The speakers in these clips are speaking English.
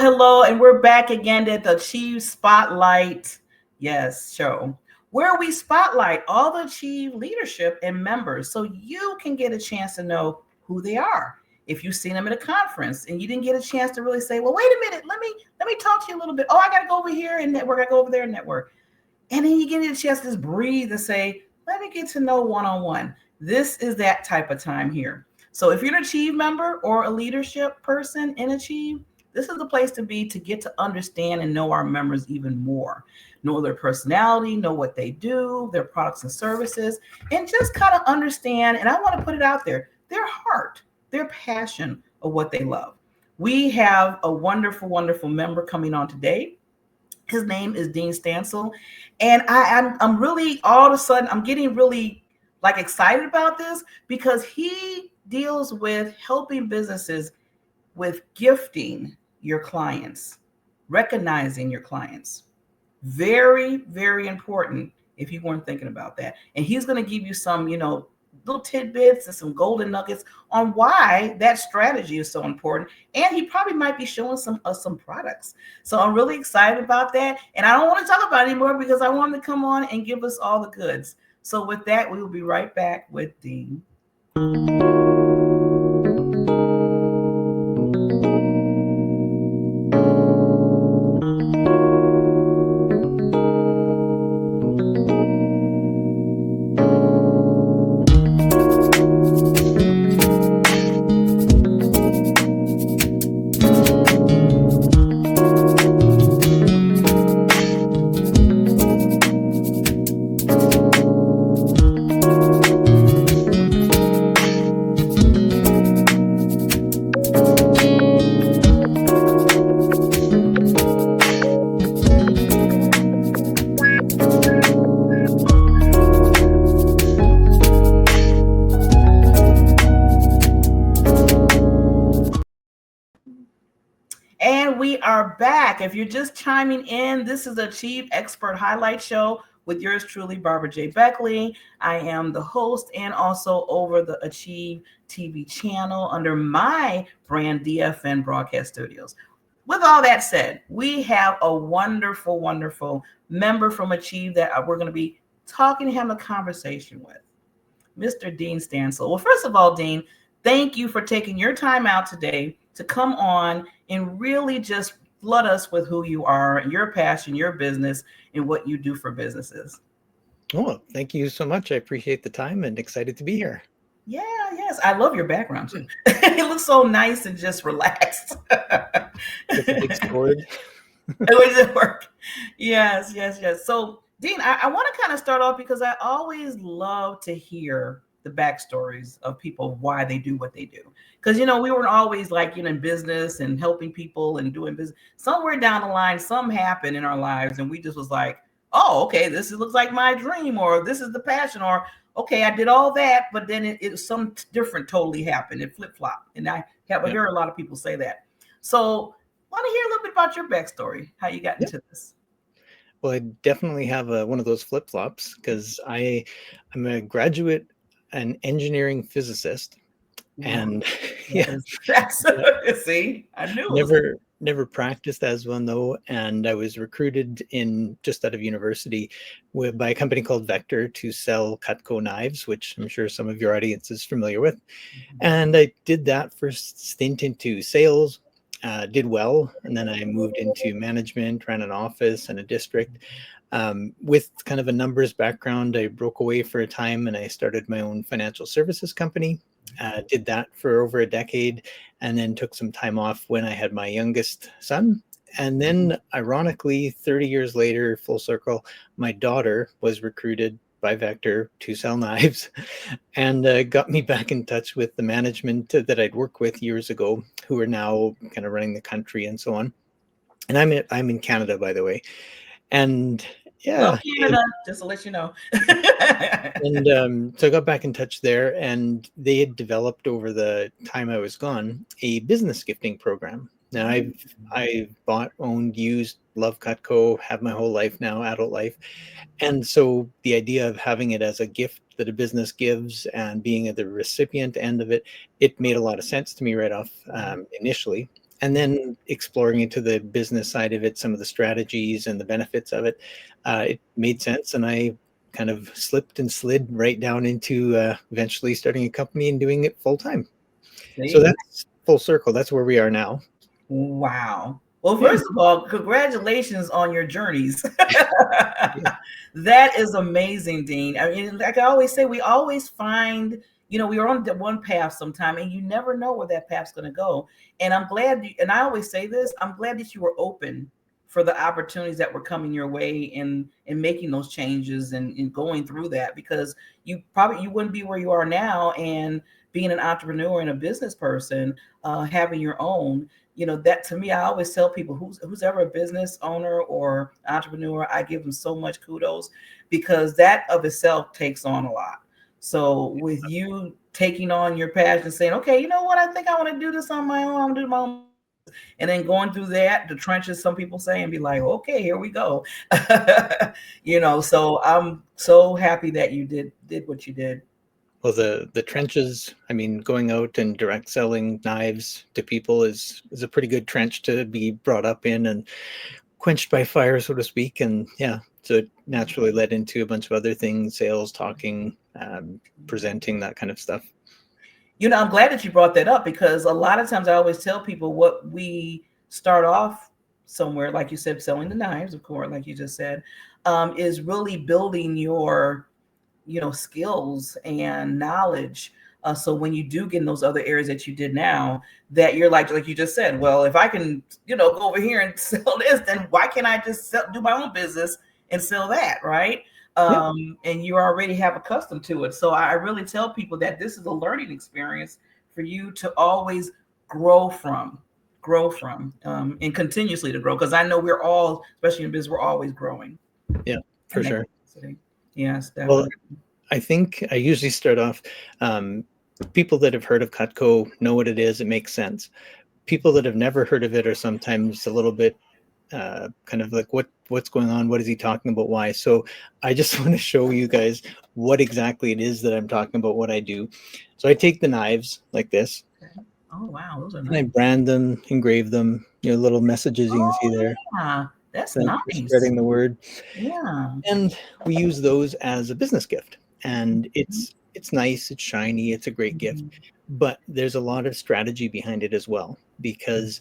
Hello, and we're back again at the Achieve Spotlight, show, where we spotlight all the Achieve leadership and members so you can get a chance to know who they are. If you've seen them at a conference and you didn't get a chance to really say, well, wait a minute, let me talk to you a little bit. Oh, I got to go over here and network. I go over there and network. And then you get a chance to just breathe and say, let me get to know one-on-one. This is that type of time here. So if you're an Achieve member or a leadership person in Achieve, this is the place to be to get to understand and know our members even more. Know their personality, know what they do, their products and services, and just kind of understand, and I want to put it out there, their heart, their passion of what they love. We have a wonderful, wonderful member coming on today. His name is Dean Stanzel. And I'm really, all of a sudden, I'm getting really excited about this because he deals with helping businesses with gifting your clients, recognizing your clients. Very, very important if you weren't thinking about that. And he's going to give you some, little tidbits and some golden nuggets on why that strategy is so important. And he probably might be showing some products. So I'm really excited about that. And I don't want to talk about it anymore because I want him to come on and give us all the goods. So with that, we will be right back with Dean. Back. If you're just chiming in, this is Achieve Expert Highlight Show with yours truly, Barbara J. Beckley. I am the host and also over the Achieve TV channel under my brand DFN Broadcast Studios. With all that said, we have a wonderful, wonderful member from Achieve that we're going to be talking to him a conversation with, Mr. Dean Stanzel. Well, first of all, Dean, thank you for taking your time out today to come on and really just flood us with who you are, your passion, your business, and what you do for businesses. Oh, thank you so much. I appreciate the time and excited to be here. Yeah, yes. I love your background too. It looks so nice and just relaxed. It's a big sword. It would work. Yes. So, Dean, I want to kind of start off because I always love to hear the backstories of people, why they do what they do. Because, we weren't always in business and helping people and doing business. Somewhere down the line, something happened in our lives and we just was like, oh, okay, this looks like my dream, or this is the passion, or okay, I did all that, but then it some different totally happened. It flip-flopped. And I hear a lot of people say that. So I want to hear a little bit about your backstory, how you got into this. Well, I definitely have one of those flip-flops because I'm a graduate, an engineering physicist, Wow. and That yeah, is that's yeah, see, I knew it was never practiced as one though, and I was recruited in just out of university by a company called Vector to sell Cutco knives, which I'm sure some of your audience is familiar with. And I did that first stint into sales, did well, and then I moved into management, ran an office and a district. With kind of a numbers background, I broke away for a time and I started my own financial services company. Did that for over a decade, and then took some time off when I had my youngest son. And then, ironically, 30 years later, full circle, my daughter was recruited by Vector to sell knives and got me back in touch with the management that I'd worked with years ago, who are now kind of running the country and so on. And I'm in Canada, by the way, and love yeah, Canada, just to let you know. and so I got back in touch there, and they had developed over the time I was gone a business gifting program. Now I've bought, owned, used, love Cutco, have my whole life now, adult life. And so the idea of having it as a gift that a business gives and being at the recipient end of it, it made a lot of sense to me right off initially. And then exploring into the business side of it, some of the strategies and the benefits of it, it made sense. And I kind of slipped and slid right down into eventually starting a company and doing it full time. So See? that's full circle. That's where we are now. Wow. Well, Yeah. first of all, congratulations on your journeys. Yeah. That is amazing, Dean. I mean, like I always say, we always find, we are on one path sometime, and you never know where that path's going to go. And I'm glad, and I always say this, I'm glad that you were open for the opportunities that were coming your way in making those changes and going through that, because you wouldn't be where you are now, and being an entrepreneur and a business person, having your own, that to me, I always tell people who's ever a business owner or entrepreneur, I give them so much kudos, because that of itself takes on a lot. So with you taking on your passion, saying, okay, you know what, I think I want to do this on my own, I'm gonna do my own, and then going through the trenches, some people say, and be like, okay, here we go. So I'm so happy that you did what you did. Well, the trenches, I mean, going out and direct selling knives to people is a pretty good trench to be brought up in and quenched by fire, so to speak. And yeah, so it naturally led into a bunch of other things, sales, talking, presenting, that kind of stuff. I'm glad that you brought that up, because a lot of times I always tell people what we start off somewhere, like you said, selling the knives, of course, like you just said, is really building your, skills and knowledge. So when you do get in those other areas that you did now, that you're like you just said, well, if I can, go over here and sell this, then why can't I just do my own business and sell that, right? Yeah. And you already have accustomed to it. So I really tell people that this is a learning experience for you to always grow from, and continuously to grow. Because I know we're all, especially in business, we're always growing. Yeah, for And that sure. capacity. Yes, Well, definitely. I think I usually start off, people that have heard of Cutco know what it is. It makes sense. People that have never heard of it are sometimes a little bit kind of like what's going on, what is he talking about, why. So I just want to show you guys what exactly it is that I'm talking about, what I do. So I take the knives like this Okay. Oh wow, those are and I nice. brand them, engrave them, little messages you can see Oh there. yeah, that's Thanks for nice. spreading the word. Yeah. And we use those as a business gift, and it's nice, it's shiny, it's a great gift, Mhm. but there's a lot of strategy behind it as well, because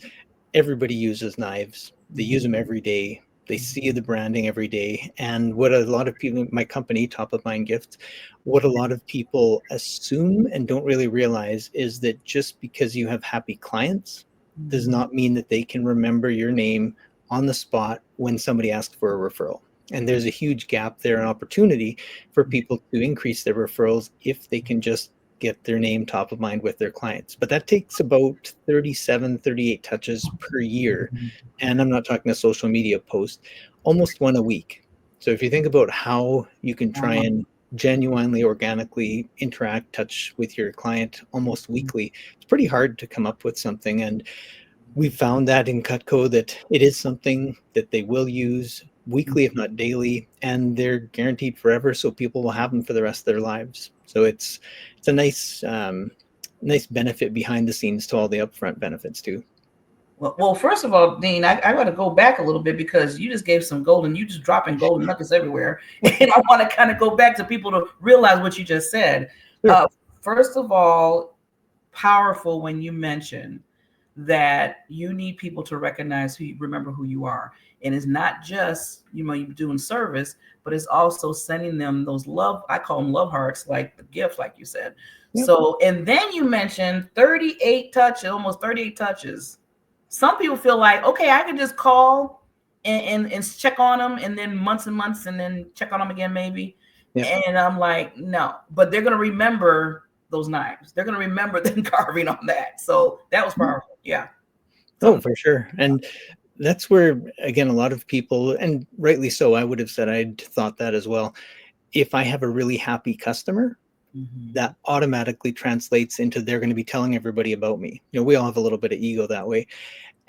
everybody uses knives. They use them every day. They see the branding every day. And what a lot of people, my company, Top of Mind Gifts, what a lot of people assume and don't really realize is that just because you have happy clients does Mhm. not mean that they can remember your name on the spot when somebody asks for a referral. And there's a huge gap there, an opportunity for people to increase their referrals if they can just get their name top of mind with their clients. But that takes about 37, 38 touches per year. And I'm not talking a social media post, almost one a week. So if you think about how you can try and genuinely, organically interact, touch with your client almost weekly, it's pretty hard to come up with something. And we found that in Cutco that it is something that they will use. weekly, if not daily, and they're guaranteed forever. So people will have them for the rest of their lives. So it's a nice benefit behind the scenes to all the upfront benefits too. Well, first of all, Dean, I got to go back a little bit because you just gave some golden, you just dropping golden nuggets everywhere. And I want to kind of go back to people to realize what you just said. Sure. First of all, powerful when you mention that you need people to recognize remember who you are. And it's not just, you're doing service, but it's also sending them those love, I call them love hearts, like the gift, like you said. Yep. So, and then you mentioned 38 touches, almost 38 touches. Some people feel like, okay, I can just call and check on them, and then months and months, and then check on them again, maybe. Yep. And I'm like, no, but they're going to remember those knives. They're going to remember them carving on that. So that was powerful. Yeah. Oh, for sure. And that's where, again, a lot of people, and rightly so, I would have said I'd thought that as well. If I have a really happy customer, that automatically translates into they're going to be telling everybody about me. We all have a little bit of ego that way.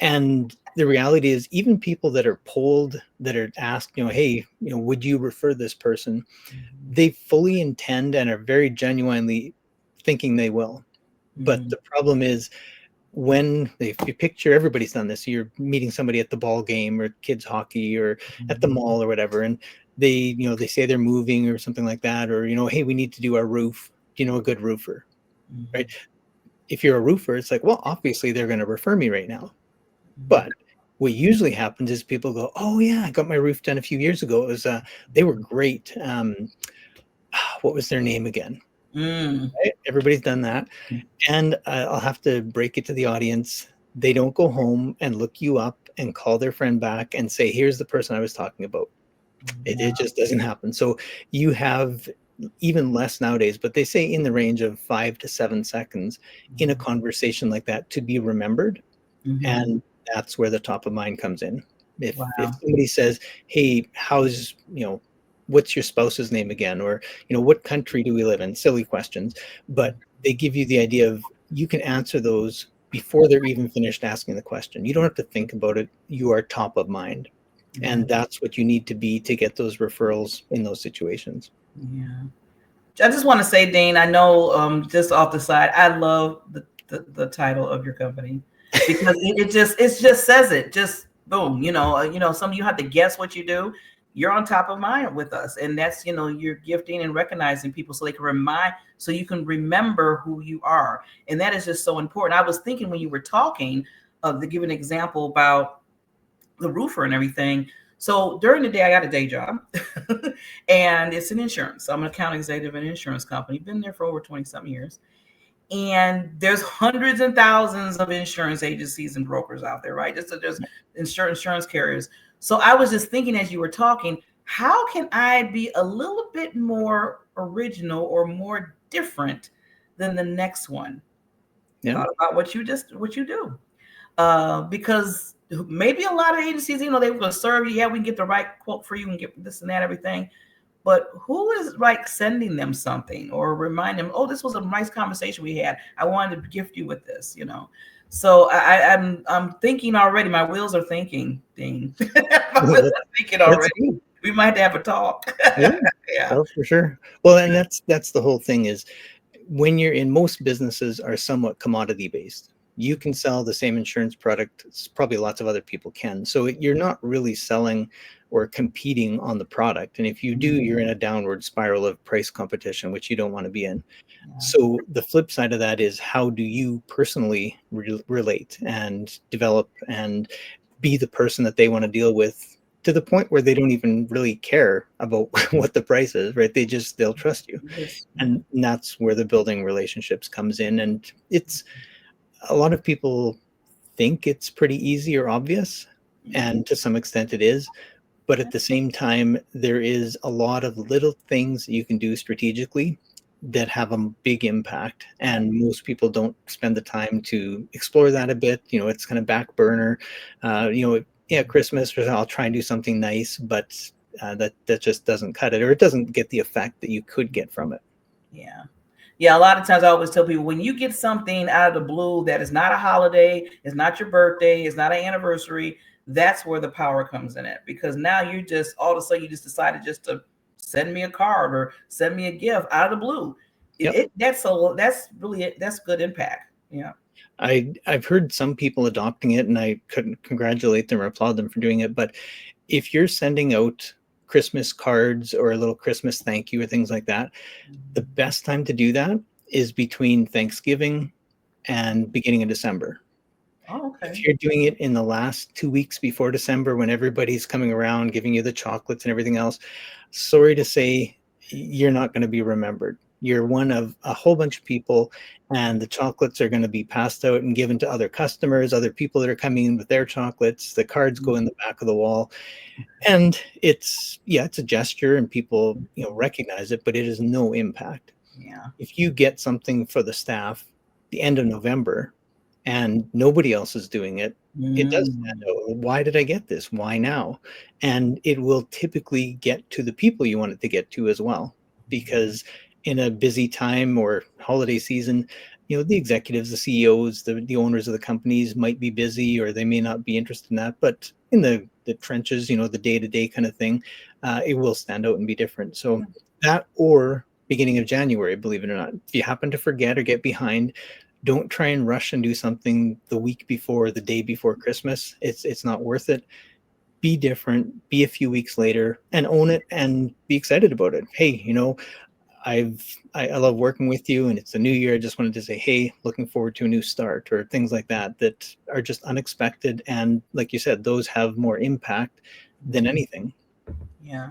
And the reality is, even people that are polled, that are asked, hey, would you refer this person? They fully intend and are very genuinely thinking they will. But the problem is, if you picture, everybody's done this, you're meeting somebody at the ball game or kids hockey or at the mall or whatever, and they say they're moving or something like that, or hey, we need to do our roof, a good roofer, right? If you're a roofer, it's like, well, obviously they're going to refer me right now. But what usually happens is people go, oh yeah, I got my roof done a few years ago, it was they were great. What was their name again? Right? Everybody's done that. And I'll have to break it to the audience. They don't go home and look you up and call their friend back and say, here's the person I was talking about. It just doesn't happen. So you have even less nowadays, but they say in the range of 5 to 7 seconds in a conversation like that to be remembered. And that's where the top of mind comes in. If somebody says, hey, how's, what's your spouse's name again? Or, what country do we live in? Silly questions. But they give you the idea of, you can answer those before they're even finished asking the question. You don't have to think about it. You are top of mind. And that's what you need to be to get those referrals in those situations. Yeah. I just want to say, Dean, I know, just off the side, I love the title of your company because it just says it, just boom, some of you have to guess what you do. You're on top of mind with us. And that's, you're gifting and recognizing people so they can so you can remember who you are. And that is just so important. I was thinking when you were talking to give an example about the roofer and everything. So during the day, I got a day job and it's in insurance. So I'm an account executive in an insurance company, been there for over 20-something years. And there's hundreds and thousands of insurance agencies and brokers out there, right? There's insurance carriers. So I was just thinking as you were talking, how can I be a little bit more original or more different than the next one? Yeah. Thought about what you do. Because maybe a lot of agencies, they were going to serve you. Yeah, we can get the right quote for you and get this and that, everything. But who is like sending them something or remind them, oh, this was a nice conversation we had. I wanted to gift you with this, So I'm thinking already. My wheels are thinking, Dean. My wheels are thinking already. We might have a talk. Yeah. Oh, for sure. Well, and that's the whole thing is, when you're in, most businesses are somewhat commodity based. You can sell the same insurance product, probably lots of other people can. So you're not really selling or competing on the product. And if you do, you're in a downward spiral of price competition, which you don't want to be in. Yeah. So the flip side of that is, how do you personally relate and develop and be the person that they want to deal with, to the point where they don't even really care about what the price is, right? They'll trust you. Yes. And that's where the building relationships comes in. And it's, a lot of people think it's pretty easy or obvious, and to some extent it is. But at the same time, there is a lot of little things that you can do strategically that have a big impact. And most people don't spend the time to explore that a bit. It's kind of back burner. Christmas, or I'll try and do something nice, but that just doesn't cut it, or it doesn't get the effect that you could get from it. Yeah, a lot of times I always tell people, when you get something out of the blue that is not a holiday, it's not your birthday, it's not an anniversary, that's where the power comes in it, because now you just all of a sudden you just decided just to send me a card or send me a gift out of the blue. Yep. That's really it. That's good impact. Yeah. I've heard some people adopting it, and I couldn't congratulate them or applaud them for doing it. But if you're sending out Christmas cards or a little Christmas thank you or things like that, the best time to do that is between Thanksgiving and beginning of December. Oh, okay. If you're doing it in the last 2 weeks before December, when everybody's coming around giving you the chocolates and everything else, sorry to say, you're not going to be remembered. You're one of a whole bunch of people, and the chocolates are going to be passed out and given to other customers, other people that are coming in with their chocolates. The cards go in the back of the wall, and it's a gesture, and people recognize it, but it has no impact. Yeah. If you get something for the staff the end of November and nobody else is doing it, it does stand Mm. out. Why did I get this? Why now? And it will typically get to the people you want it to get to as well. Because in a busy time or holiday season, the executives, the CEOs, the owners of the companies might be busy, or they may not be interested in that. But in the trenches, the day-to-day kind of thing, it will stand out and be different. So that, or beginning of January, believe it or not, if you happen to forget or get behind, don't try and rush and do something the week before, the day before Christmas. It's not worth it. Be different, be a few weeks later, and own it and be excited about it. Hey, I love working with you, and it's a new year. I just wanted to say, hey, looking forward to a new start, or things like that are just unexpected. And like you said, those have more impact than anything. Yeah.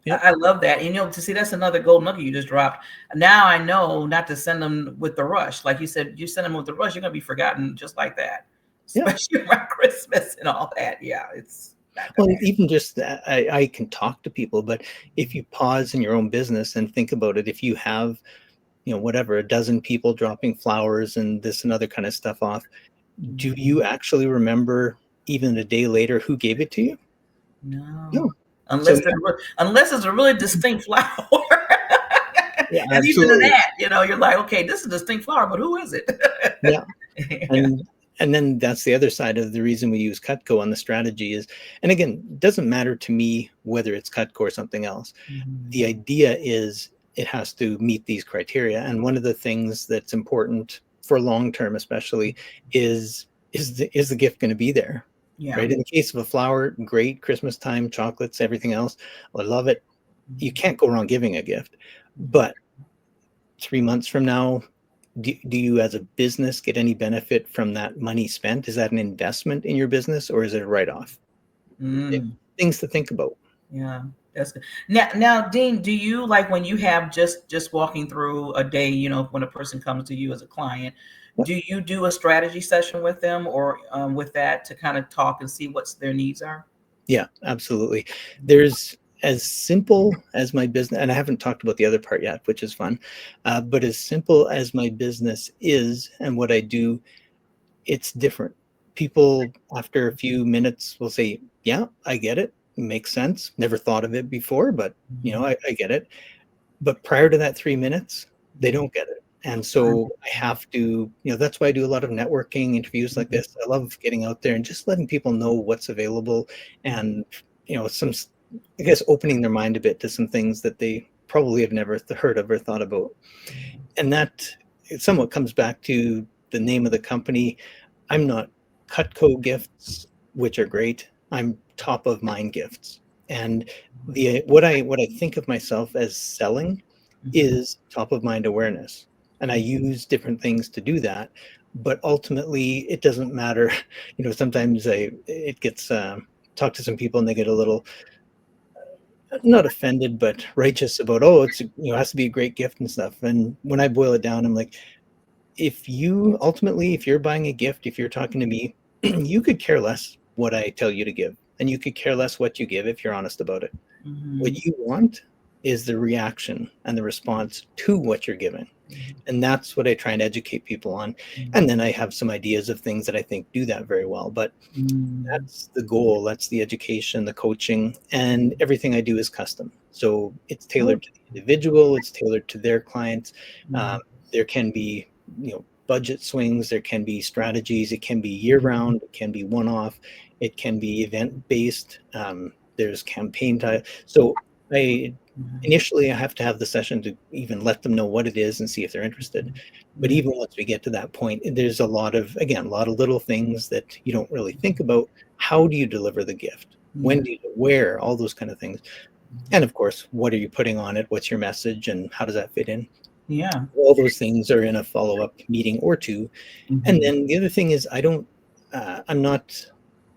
Yep. I love that. And, to see, that's another gold nugget you just dropped. Now I know not to send them with the rush. Like you said, you send them with the rush, you're going to be forgotten just like that, Yeah. especially around Christmas and all that. Yeah, it's not Well, going to even just that, I can talk to people, but if you pause in your own business and think about it, if you have, whatever, a dozen people dropping flowers and this and other kind of stuff off, do happen. you actually remember even a day later who gave it to you? No, No. So unless it's a really distinct flower. yeah, And even in absolutely. that, you're like, okay, this is a distinct flower, but who is it? Yeah. Yeah. And then that's the other side of the reason we use Cutco on the strategy is, and again, it doesn't matter to me whether it's Cutco or something else. The idea is it has to meet these criteria. And one of the things that's important for long term, especially, is the gift going to be there? Yeah. Right. In the case of a flower, great, Christmas time, chocolates, everything else. I love it. You can't go wrong giving a gift. But 3 months from now, do you as a business get any benefit from that money spent? Is that an investment in your business, or is it a write-off? Mm. Things to think about. Yeah, that's good. Now, Dean, do you, like, when you have just walking through a day, when a person comes to you as a client, Yep. do you do a strategy session with them, or with that, to kind of talk and see what their needs are? Yeah, absolutely. There's, as simple as my business, and I haven't talked about the other part yet, which is fun, but as simple as my business is and what I do, it's different. People, after a few minutes, will say, yeah, I get it. It makes sense. Never thought of it before, but I get it. But prior to that 3 minutes, they don't get it. And so I have to, that's why I do a lot of networking interviews like this. I love getting out there and just letting people know what's available, and, some, I guess, opening their mind a bit to some things that they probably have never heard of or thought about. And that, it somewhat comes back to the name of the company. I'm not Cutco Gifts, which are great. I'm top of mind gifts. And the what I think of myself as selling is top of mind awareness. And I use different things to do that. But ultimately, it doesn't matter. Sometimes it gets talk to some people and they get a little, not offended, but righteous about, oh, it has to be a great gift and stuff. And when I boil it down, I'm like, if you're buying a gift, if you're talking to me, you could care less what I tell you to give, and you could care less what you give if you're honest about it. What Mhm. you want is the reaction and the response to what you're giving. And that's what I try and educate people on. And then I have some ideas of things that I think do that very well. But Mhm. that's the goal. That's the education, the coaching, and everything I do is custom. So it's Oh. tailored to the individual. It's tailored to their clients. Um, Mhm. there can be, budget swings, there can be strategies, it can be year-round, it can be one-off, it can be event-based, there's campaign time. So initially I have to have the session to even let them know what it is and see if they're interested. But even once we get to that point, there's a lot of little things that you don't really think about. How do you deliver the gift? When do you wear? All those kind of things. And of course, what are you putting on it? What's your message and how does that fit in? Yeah. All those things are in a follow-up meeting or two. And then the other thing is I'm not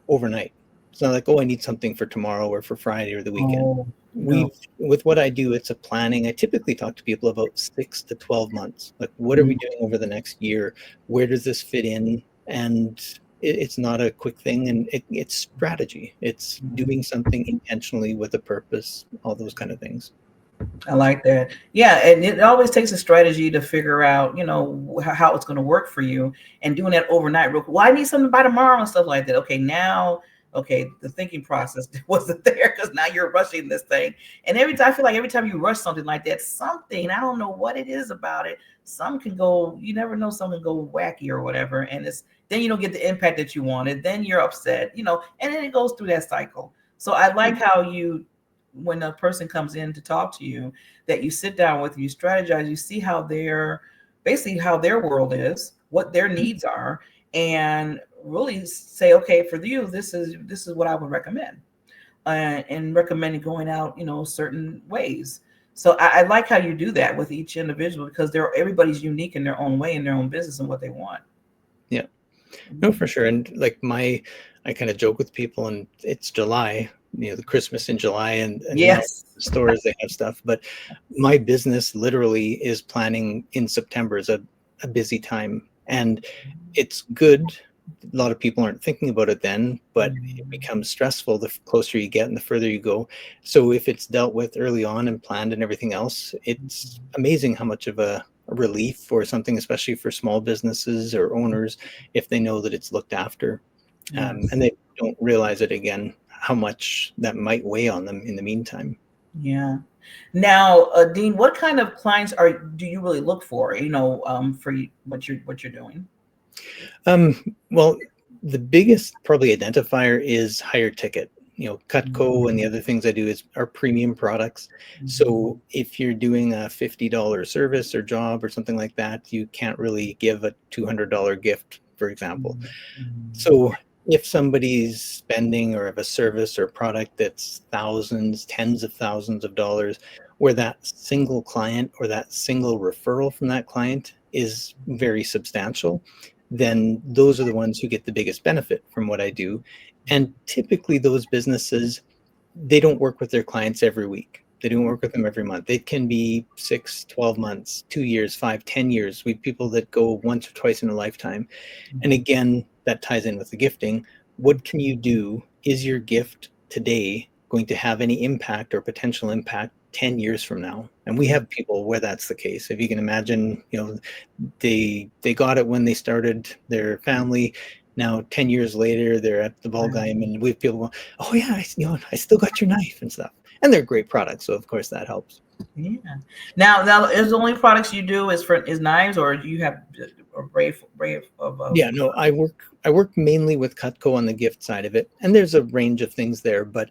overnight. It's not like, oh, I need something for tomorrow or for Friday or the weekend. Oh, no. With what I do, it's a planning. I typically talk to people about 6 to 12 months. Like, what are we doing over the next year? Where does this fit in? And it's not a quick thing, and it's strategy. It's doing something intentionally with a purpose, all those kind of things. I like that. Yeah, and it always takes a strategy to figure out, how it's going to work for you, and doing that overnight. Real quick. Well, I need something by tomorrow and stuff like that. Okay, now, the thinking process wasn't there because now you're rushing this thing. And I feel like every time you rush something like that, something, I don't know what it is about it. Some can go, you never know, some can go wacky or whatever, and then you don't get the impact that you wanted. Then you're upset, and then it goes through that cycle. So I like how when a person comes in to talk to you, that you sit down with, you strategize, you see how their world is, what their needs are, and really say, okay, for you, this is what I would recommend, and recommending going out, certain ways. So I like how you do that with each individual, because everybody's unique in their own way, in their own business and what they want. Yeah, no, for sure. And like I kind of joke with people, and it's July, the Christmas in July, and yes, the stores, they have stuff, but my business literally is planning in September is a busy time, and it's good. A lot of people aren't thinking about it then, but it becomes stressful the closer you get and the further you go. So if it's dealt with early on and planned and everything else, it's amazing how much of a relief or something, especially for small businesses or owners, if they know that it's looked after. And they don't realize it again, how much that might weigh on them in the meantime. Yeah. Now, Dean, what kind of clients do you really look for? For what you're doing? Well, the biggest probably identifier is higher ticket. Cutco and the other things I do are premium products. So if you're doing a $50 service or job or something like that, you can't really give a $200 gift, for example. So if somebody's spending or have a service or product that's thousands, tens of thousands of dollars, where that single client or that single referral from that client is very substantial, then those are the ones who get the biggest benefit from what I do. And typically those businesses, they don't work with their clients every week. They don't work with them every month. It can be 6, 12 months, 2 years, 5, 10 years. We have people that go once or twice in a lifetime. And again, that ties in with the gifting. What can you do? Is your gift today going to have any impact or potential impact 10 years from now? And we have people where that's the case. If you can imagine, they got it when they started their family. Now, 10 years later, they're at the ball game, and we have people going, oh yeah, I still got your knife and stuff. And they're great products, so of course that helps. Yeah. Now is the only products you do is knives, or you have a brave of Yeah, no, I work mainly with Cutco on the gift side of it, and there's a range of things there, but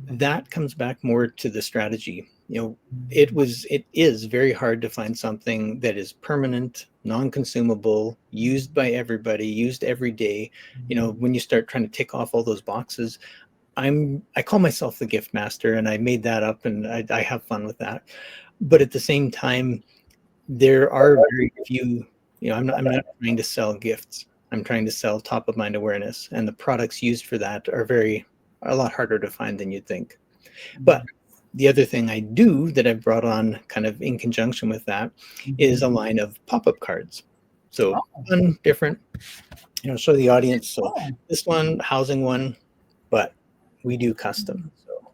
that comes back more to the strategy. It is very hard to find something that is permanent, non-consumable, used by everybody, used every day. When you start trying to tick off all those boxes, I call myself the gift master, and I made that up, and I have fun with that. But at the same time, there are very few. I'm not trying to sell gifts. I'm trying to sell top of mind awareness, and the products used for that are a lot harder to find than you'd think. But the other thing I do that I've brought on kind of in conjunction with that is a line of pop-up cards. So one different, show the audience. So this one, housing one, but we do custom. So.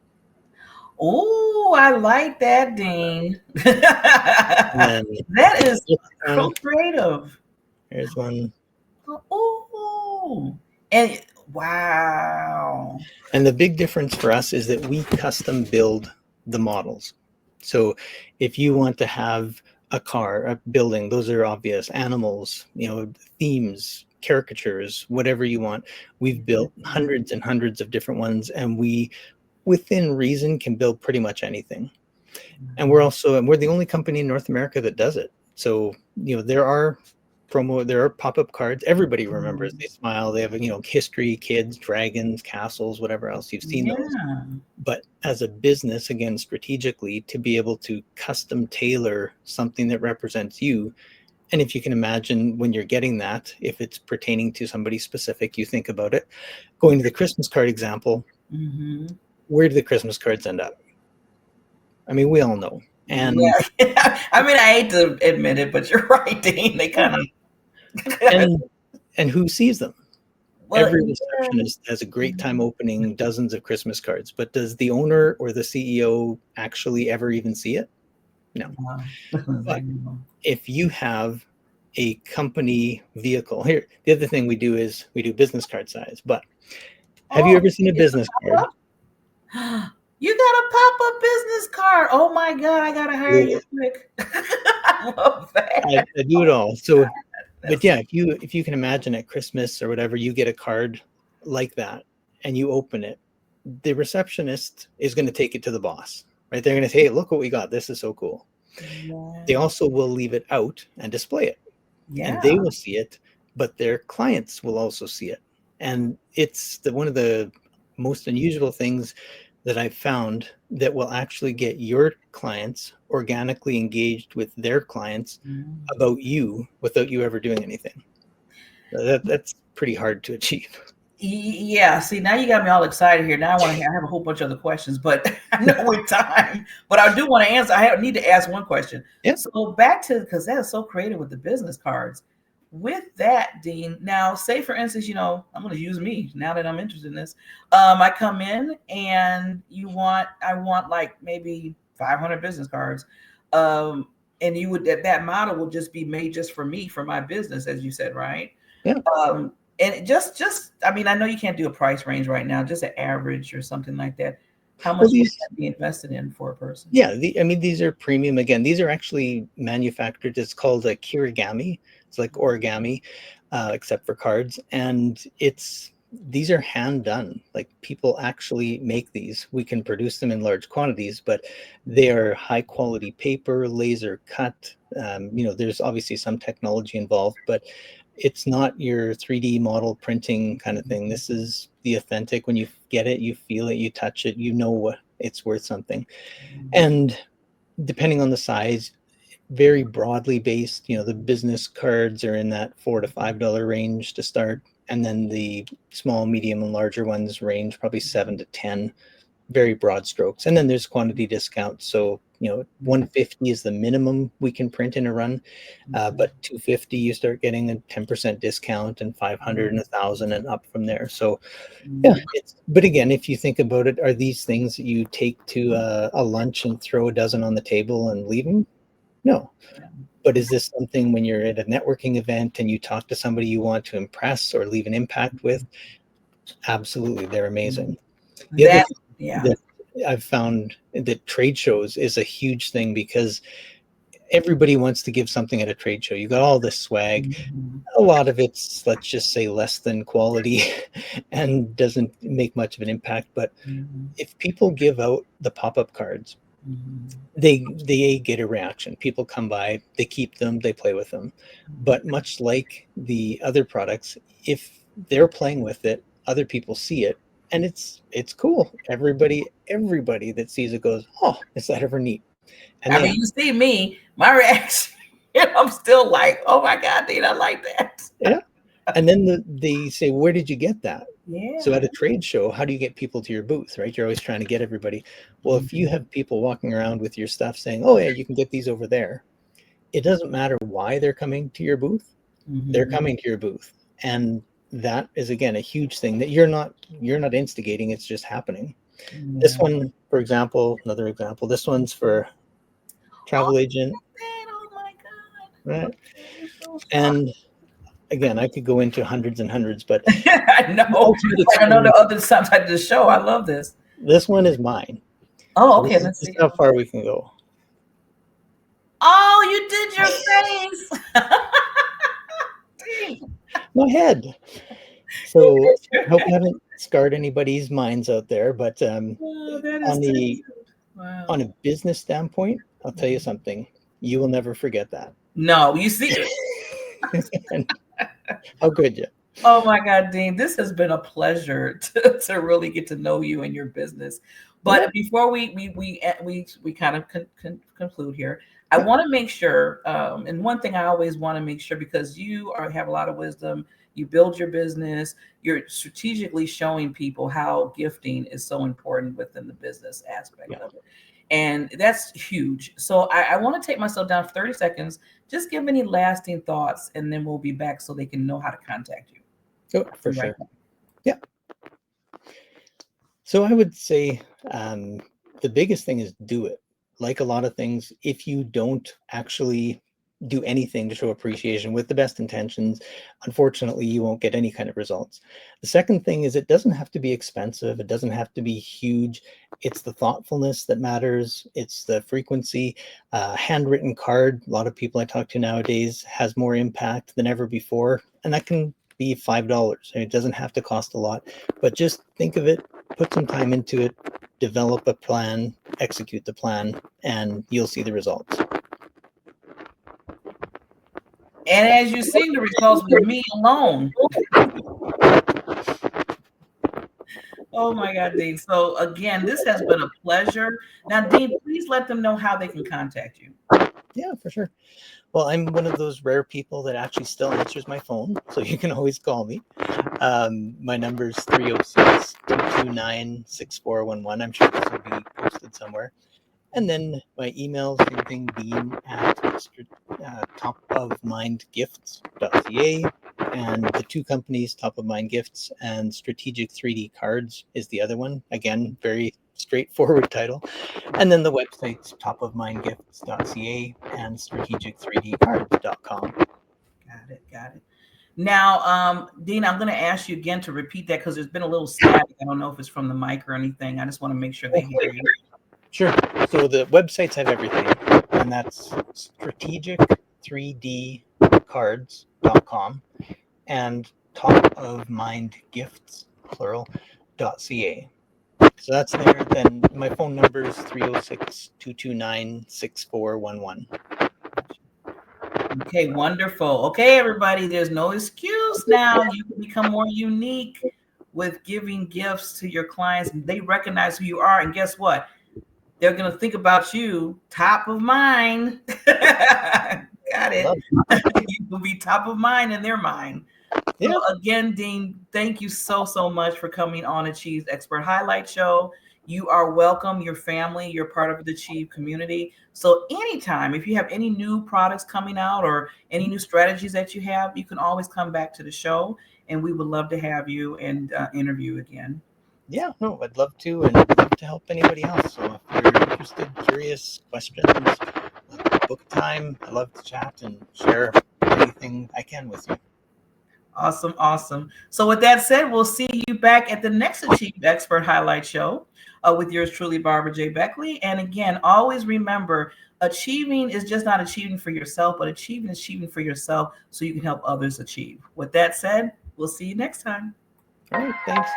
Oh, I like that, Dean. That is so creative. Here's one. Oh, and wow. And the big difference for us is that we custom build the models. So if you want to have a car, a building, those are obvious. Animals, themes, caricatures, whatever you want. We've built hundreds and hundreds of different ones, and we, within reason, can build pretty much anything. And we're the only company in North America that does it. So, there are pop-up cards. Everybody remembers. They smile. They have, history, kids, dragons, castles, whatever else. You've seen those. But as a business, again, strategically, to be able to custom tailor something that represents you. And if you can imagine when you're getting that, if it's pertaining to somebody specific, you think about it. Going to the Christmas card example, where do the Christmas cards end up? I mean, we all know. And I mean, I hate to admit it, but you're right, Dean. They kind of and who sees them? Well, every receptionist has a great time opening dozens of Christmas cards, but does the owner or the CEO actually ever even see it? No. But if you have a company vehicle, here, the other thing we do is we do business card size. But have you ever seen a business card? You got a pop-up business card. Oh my God, I gotta hire you quick. I love that. I do it all. So, but yeah, if you can imagine at Christmas or whatever, you get a card like that and you open it, the receptionist is going to take it to the boss, right? They're going to say, hey, look what we got. This is so cool. Yeah. They also will leave it out and display it. Yeah. And they will see it, but their clients will also see it. And it's one of the most unusual things that I've found that will actually get your clients organically engaged with their clients about you without you ever doing anything. That's pretty hard to achieve. Yeah, see, now you got me all excited here. Now I have a whole bunch of other questions, but I know with time. But I do want to answer. I need to ask one question. Yeah. So back to, because that is so creative with the business cards. With that, Dean, now say for instance, I'm going to use me now that I'm interested in this. I come in and I want like maybe 500 business cards. And you would, that model will just be made just for me, for my business, as you said, right? Yeah. And just, I mean, I know you can't do a price range right now, just an average or something like that. How much would that be invested in for a person? Yeah, these are premium. Again, these are actually manufactured. It's called a kirigami. It's like origami, except for cards. And these are hand done. Like people actually make these. We can produce them in large quantities, but they are high quality paper, laser cut. There's obviously some technology involved, but it's not your 3D model printing kind of thing. This is the authentic. When you get it, you feel it, you touch it, it's worth something. And depending on the size, very broadly based, the business cards are in that $4 to $5 range to start. And then the small, medium, and larger ones range probably 7 to 10, very broad strokes. And then there's quantity discounts. So, 150 is the minimum we can print in a run. But 250, you start getting a 10% discount, and 500 and 1,000 and up from there. So, yeah. But again, if you think about it, are these things that you take to a lunch and throw a dozen on the table and leave them? No. But is this something when you're at a networking event and you talk to somebody you want to impress or leave an impact with? Absolutely. They're amazing. That I've found that trade shows is a huge thing because everybody wants to give something at a trade show. You got all this swag. A lot of it's, let's just say, less than quality and doesn't make much of an impact. But if people give out the pop-up cards, they get a reaction. People come by, they keep them, they play with them. But much like the other products, if they're playing with it, other people see it, and it's cool. Everybody that sees it goes, oh, is that ever neat? And I mean, you see me, my reaction, I'm still like, oh my God, Dean, I like that. Yeah. And then they say, where did you get that? Yeah. So at a trade show, how do you get people to your booth, right? You're always trying to get everybody. Well, if you have people walking around with your stuff saying, oh yeah, you can get these over there, it doesn't matter why they're coming to your booth. They're coming to your booth. And that is, again, a huge thing that you're not instigating. It's just happening. This one, for example, another example, this one's for travel agent. Oh my God. Right. And again, I could go into hundreds and hundreds, but I know. I know the other side of the show. I love this. This one is mine. Oh, okay. Let's see how far we can go. Oh, you did your face. My head. You So did your I hope I face. haven't scarred anybody's minds out there, but Oh, that is on too the cute. Wow. on a business standpoint, I'll tell you something. You will never forget that. No, you see. And how could you? Oh my God, Dean, this has been a pleasure to really get to know you and your business. Yeah, But before we kind of conclude here, I yeah, want to make sure, and one thing I always want to make sure, because you have a lot of wisdom, you build your business, you're strategically showing people how gifting is so important within the business aspect yeah. of it. And that's huge. So I want to take myself down for 30 seconds. Just give any lasting thoughts, and then we'll be back so they can know how to contact you. Oh, for Be right sure. back. Yeah. So I would say the biggest thing is do it. Like a lot of things, if you don't actually do anything to show appreciation with the best intentions, unfortunately, you won't get any kind of results. The second thing is it doesn't have to be expensive. It doesn't have to be huge. It's the thoughtfulness that matters. It's the frequency. Handwritten card, a lot of people I talk to nowadays has more impact than ever before. And that can be $5. It doesn't have to cost a lot, but just think of it, put some time into it, develop a plan, execute the plan, and you'll see the results. And as you see, the results with me alone. Oh my God, Dean. So again, this has been a pleasure. Now, Dean, please let them know how they can contact you. Yeah, for sure. Well, I'm one of those rare people that actually still answers my phone, so you can always call me. My number is 306-229-6411. I'm sure this will be posted somewhere. And then my email is same thing, Dean at topofmindgifts.ca. And the two companies, Top of Mind Gifts and Strategic 3D Cards, is the other one. Again, very straightforward title. And then the website's topofmindgifts.ca and strategic3dcards.com. Got it. Now, Dean, I'm going to ask you again to repeat that because there's been a little static. I don't know if it's from the mic or anything. I just want to make sure they hear you. Sure. So the websites have everything, and that's strategic3dcards.com and topofmindgifts, plural.ca. So that's there. Then my phone number is 306-229-6411. Okay, wonderful. Okay, everybody, there's no excuse now. You can become more unique with giving gifts to your clients. They recognize who you are, and guess what? They're going to think about you top of mind. Got it. You will be top of mind in their mind. Yeah. So again, Dean, thank you so much for coming on Achieve's Expert Highlight Show. You are welcome. Your family, you're part of the Achieve community. So anytime, if you have any new products coming out or any new strategies that you have, you can always come back to the show, and we would love to have you and interview again. Yeah, no, I'd love to, and I'd love to help anybody else. So if you're interested, curious, questions, book time. I love to chat and share anything I can with you. Awesome. So with that said, we'll see you back at the next Achieve Expert Highlight Show with yours truly, Barbara J. Beckley. And again, always remember, achieving is just not achieving for yourself, but achieving for yourself so you can help others achieve. With that said, we'll see you next time. All right, thanks.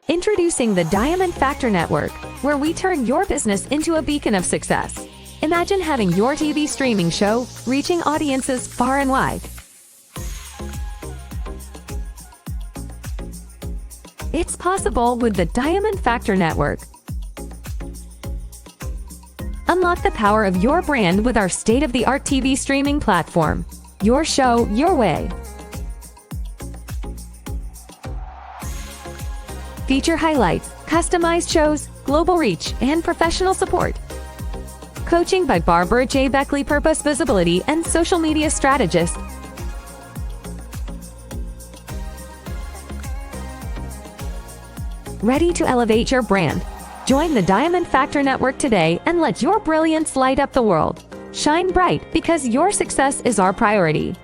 Introducing the Diamond Factor Network, where we turn your business into a beacon of success. Imagine having your TV streaming show reaching audiences far and wide. It's possible with the Diamond Factor Network. Unlock the power of your brand with our state-of-the-art TV streaming platform. Your show, your way. Feature highlights, customized shows, global reach, and professional support. Coaching by Barbara J. Beckley, Purpose Visibility and Social Media Strategist. Ready to elevate your brand? Join the Diamond Factor Network today and let your brilliance light up the world. Shine bright because your success is our priority.